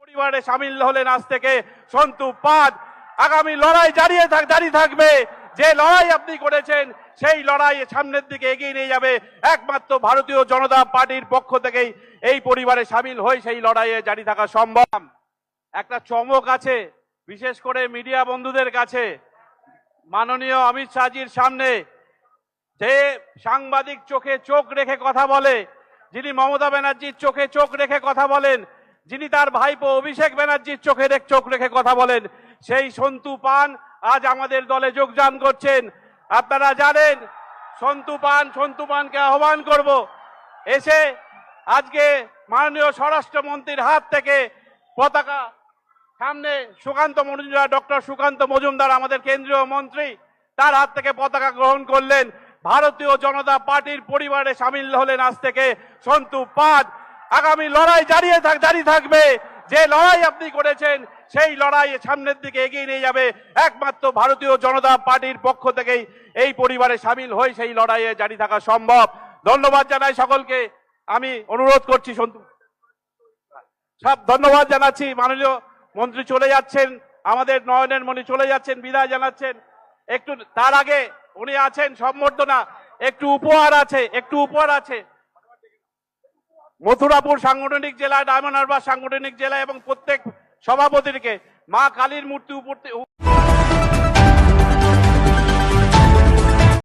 পরিবারে সামিল হলেন আজ থেকে সন্তু পাদ। আগামী লড়াই জারি থাকবে। যে লড়াই আপনি করেছেন সেই লড়াই সামনের দিকে এগিয়ে নিয়ে যাবে একমাত্র ভারতীয় জনতা পার্টির পক্ষ থেকেই। এই পরিবারে সামিল হয়ে সেই লড়াইয়ে জারি থাকা সম্ভব। একটা চমক আছে বিশেষ করে মিডিয়া বন্ধুদের কাছে। মাননীয় অমিত শাহজির সামনে যে সাংবাদিক চোখে চোখ রেখে কথা বলে, যিনি মমতা ব্যানার্জির চোখে চোখ রেখে কথা বলেন, যিনি তার ভাইপো অভিষেক ব্যানার্জির চোখে চোখ রেখে কথা বলেন, সেই সন্তু পান আজ আমাদের দলে যোগদান করছেন। আপনারা জানেন সন্তু পানকে আহ্বান করব এসে আজকে মাননীয় স্বরাষ্ট্রমন্ত্রীর হাত থেকে পতাকা সামনে ডক্টর সুকান্ত মজুমদার আমাদের কেন্দ্রীয় মন্ত্রী, তার হাত থেকে পতাকা গ্রহণ করলেন। ভারতীয় জনতা পার্টির পরিবারে সামিল হলেন আজ থেকে সন্তু পাদ। আগামী লড়াই জারি থাকবে। যে লড়াই আপনি করেছেন সেই লড়াই সামনের দিকে এগিয়ে নিয়ে যাবে একমাত্র ভারতীয় জনতা পার্টির পক্ষ থেকেই। এই পরিবারে সামিল হয়ে সেই লড়াইয়ে জারি থাকা সম্ভব। ধন্যবাদ জানাই সকলকে। আমি অনুরোধ করছি সব ধন্যবাদ জানাচ্ছি। মাননীয় মন্ত্রী চলে যাচ্ছেন, আমাদের নয়নের মণি চলে যাচ্ছেন, বিদায় জানাচ্ছেন। একটু তার আগে উনি আছেন সম্বর্ধনা, একটু উপহার আছে। মথুরাপুর সাংগঠনিক জেলা, ডায়মন্ড হারবার সাংগঠনিক জেলা এবং প্রত্যেক সভাপতিকে মা কালীর মূর্তি উপর